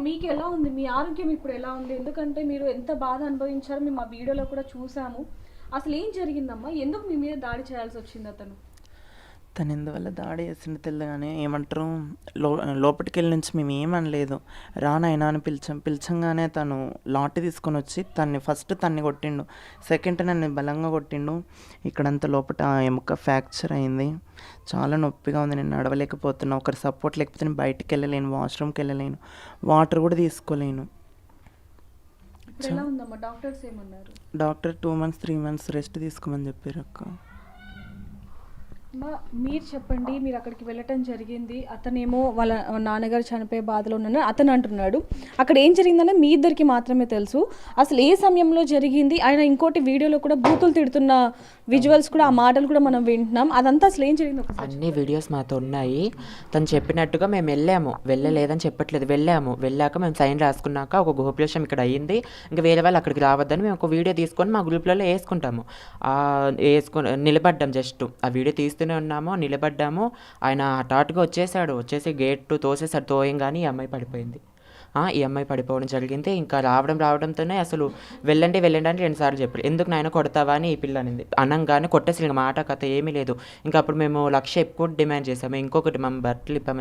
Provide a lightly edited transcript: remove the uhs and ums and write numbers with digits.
మీకు ఎలా ఉంది? మీ ఆరోగ్యం ఇప్పుడు ఎలా ఉంది? ఎందుకంటే మీరు ఎంత బాధ అనుభవించారో మేము ఆ వీడియోలో కూడా చూసాము. అసలు ఏం జరిగిందమ్మా? ఎందుకు మీ మీద దాడి చేయాల్సి వచ్చింది అతను? తను ఎందువల్ల దాడి చేసిండో తెలియగానే ఏమంటారు, లోపలికి వెళ్ళి నుంచి మేము ఏమనలేదు, రానైనా అని పిలిచంగానే తను లాఠీ తీసుకొని వచ్చి తన్ని కొట్టిండు. సెకండ్ నన్ను బలంగా కొట్టిండు. ఇక్కడంతా లోపల ఎముక ఫ్రాక్చర్ అయింది. చాలా నొప్పిగా ఉంది. నేను నడవలేకపోతున్నా. ఒకరి సపోర్ట్ లేకపోతే నేను బయటికి వెళ్ళలేను, వాష్రూమ్కి వెళ్ళలేను, వాటర్ కూడా తీసుకోలేను. ఇప్పుడు ఎలా ఉందమ్మా? డాక్టర్స్ ఏమన్నారు? డాక్టర్ 2 months 3 months రెస్ట్ తీసుకోమని చెప్పారు అక్క. మీరు చెప్పండి, మీరు అక్కడికి వెళ్ళటం జరిగింది. అతనేమో వాళ్ళ నాన్నగారు చనిపోయే బాధలో ఉన్నాను అతను అంటున్నాడు. అక్కడ ఏం జరిగిందని మీ ఇద్దరికి మాత్రమే తెలుసు. అసలు ఏ సమయంలో జరిగింది? ఆయన ఇంకోటి వీడియోలో కూడా బూతులు తిడుతున్న విజువల్స్ కూడా, ఆ మాటలు కూడా మనం వింటున్నాం. అదంతా అసలు ఏం జరిగింది? అన్ని వీడియోస్ మాతో ఉన్నాయి. తను చెప్పినట్టుగా మేము వెళ్ళాము, వెళ్ళలేదని చెప్పట్లేదు, వెళ్ళాక మేము సైన్ రాసుకున్నాక ఒక గోప్యోషం ఇక్కడ అయ్యింది, ఇంకా వేరే వాళ్ళు అక్కడికి రావద్దని మేము ఒక వీడియో తీసుకొని మా గ్రూప్లలో వేసుకుంటాము. నిలబడ్డాం, జస్ట్ ఆ వీడియో తీస్తూనే ఉన్నాము, నిలబడ్డాము. ఆయన హఠాత్తుగా వచ్చేసి గేట్ తోసేసాడు. తోయంగానే ఈ అమ్మాయి పడిపోవడం జరిగింది. ఇంకా రావడంతోనే అసలు వెళ్ళండి అని 2 సార్లు చెప్పారు. ఎందుకు నాయన కొడతావా అని ఈ పిల్ల అనింది. అనగానే కొట్టేసి మాట కథ ఏమీ లేదు. ఇంకా అప్పుడు మేము 1,00,000 ఎక్కువ డిమాండ్ చేసాము. ఇంకొకటి మేము బట్టలు ఇప్పామని